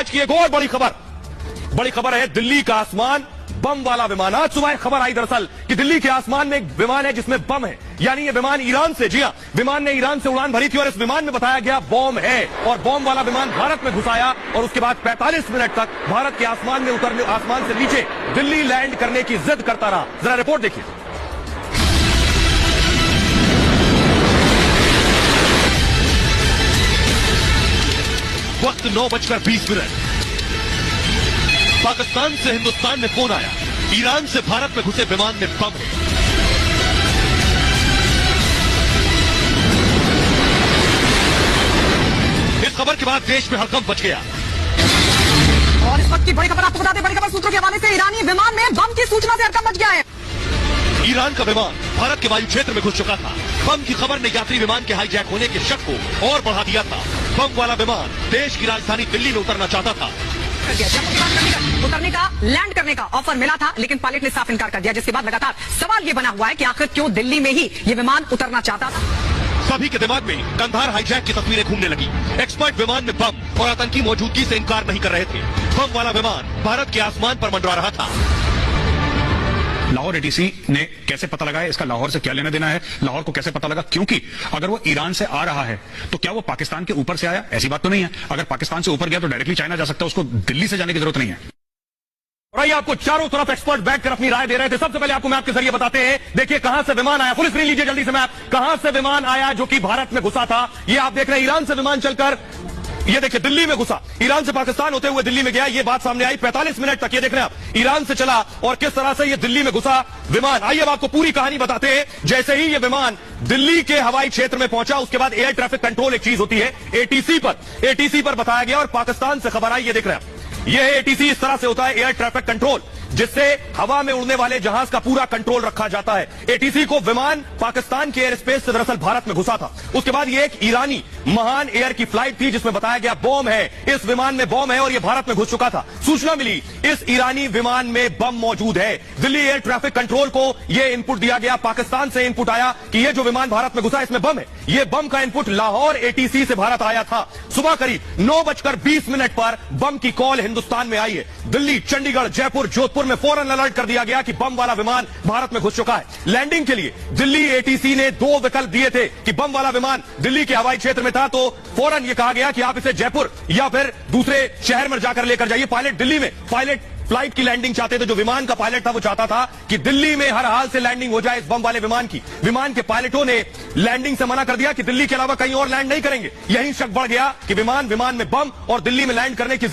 आज की एक और बड़ी खबर है दिल्ली का आसमान बम वाला विमान। आज सुबह खबर आई दरअसल कि दिल्ली के आसमान में एक विमान है जिसमें बम है, यानी ये विमान ईरान से, जी हां, विमान ने ईरान से उड़ान भरी थी और इस विमान में बताया गया बम है और बम वाला विमान भारत में घुसाया और उसके बाद 45 मिनट तक भारत के आसमान में उतरने, आसमान से नीचे दिल्ली लैंड करने की जिद करता रहा। जरा रिपोर्ट देखिए। वक्त 9:20। पाकिस्तान से हिंदुस्तान में फोन आया, ईरान से भारत में घुसे विमान में बम है। इस खबर के बाद देश में हड़कंप मच गया। और इस वक्त की बड़ी खबर आपको बता दें, बड़ी खबर सूत्रों के हवाले से ईरानी विमान में बम की सूचना से हड़कंप मच गया है। ईरान का विमान भारत के वायु क्षेत्र में घुस चुका था। बम की खबर ने यात्री विमान के हाईजैक होने के शक को और बढ़ा दिया था। बम वाला विमान देश की राजधानी दिल्ली में उतरना चाहता था। उतरने का, लैंड करने का ऑफर मिला था, लेकिन पायलट ने साफ इनकार कर दिया, जिसके बाद लगातार सवाल ये बना हुआ है कि आखिर क्यों दिल्ली में ही ये विमान उतरना चाहता था। सभी के दिमाग में कंधार हाईजैक की तस्वीरें घूमने लगी। एक्सपर्ट विमान में बम और आतंकी मौजूदगी से इनकार नहीं कर रहे थे। बम वाला विमान भारत के आसमान पर मंडरा रहा था। लाहौर एटीसी ने कैसे पता लगाया, इसका लाहौर से क्या लेना देना है, लाहौर को कैसे पता लगा? क्योंकि अगर वो ईरान से आ रहा है तो क्या वो पाकिस्तान के ऊपर से आया? ऐसी बात तो नहीं है। अगर पाकिस्तान से ऊपर गया तो डायरेक्टली चाइना जा सकता है, उसको दिल्ली से जाने की जरूरत नहीं है। और आइए आपको चारों तरफ एक्सपर्ट बैठकर अपनी राय दे रहे थे। सबसे पहले आपको मैप के जरिए बताते हैं। देखिए कहां से विमान आया, फुल स्क्रीन लीजिए जल्दी से मैप। कहां से विमान आया जो कि भारत में घुसा था, ये आप देख रहे हैं। ईरान से विमान चलकर ये देखिए दिल्ली में घुसा, ईरान से पाकिस्तान होते हुए दिल्ली में गया। ये बात सामने आई 45 मिनट तक। ये देख रहे हैं आप, ईरान से चला और किस तरह से ये दिल्ली में घुसा विमान। आइए अब आपको पूरी कहानी बताते हैं। जैसे ही ये विमान दिल्ली के हवाई क्षेत्र में पहुंचा, उसके बाद एयर ट्रैफिक कंट्रोल एक चीज होती है, एटीसी पर बताया गया और पाकिस्तान से खबर आई। ये देख रहे हैं, यह एटीसी इस तरह से होता है, एयर ट्रैफिक कंट्रोल, जिससे हवा में उड़ने वाले जहाज का पूरा कंट्रोल रखा जाता है। एटीसी को विमान पाकिस्तान के एयर स्पेस से दरअसल भारत में घुसा था। उसके बाद ये एक ईरानी महान एयर की फ्लाइट थी जिसमें बताया गया बम है, इस विमान में बम है और ये भारत में घुस चुका था। सूचना मिली इस ईरानी विमान में बम मौजूद है। दिल्ली एयर ट्रैफिक कंट्रोल को यह इनपुट दिया गया, पाकिस्तान से इनपुट आया कि ये जो विमान भारत में घुसा इसमें बम है। ये बम का इनपुट लाहौर एटीसी से भारत आया था। सुबह करीब 9:20 पर बम की कॉल हिंदुस्तान में आई है। दिल्ली, चंडीगढ़, जयपुर, जोधपुर में फौरन अलर्ट कर दिया गया कि बम वाला विमान भारत में घुस चुका है। लैंडिंग के लिए दिल्ली एटीसी ने 2 विकल्प दिए थे कि बम वाला विमान दिल्ली के हवाई क्षेत्र में था तो फौरन यह कहा गया कि आप इसे जयपुर या फिर दूसरे शहर में जाकर लेकर जाइए। पायलट दिल्ली में, पायलट फ्लाइट की लैंडिंग चाहते थे। जो विमान का पायलट था वो चाहता था कि दिल्ली में हर हाल से लैंडिंग हो जाए इस बम वाले विमान की। विमान के पायलटों ने लैंडिंग से मना कर दिया कि दिल्ली के अलावा कहीं और लैंड नहीं करेंगे। यही शक बढ़ गया कि विमान में बम और दिल्ली में लैंड करने की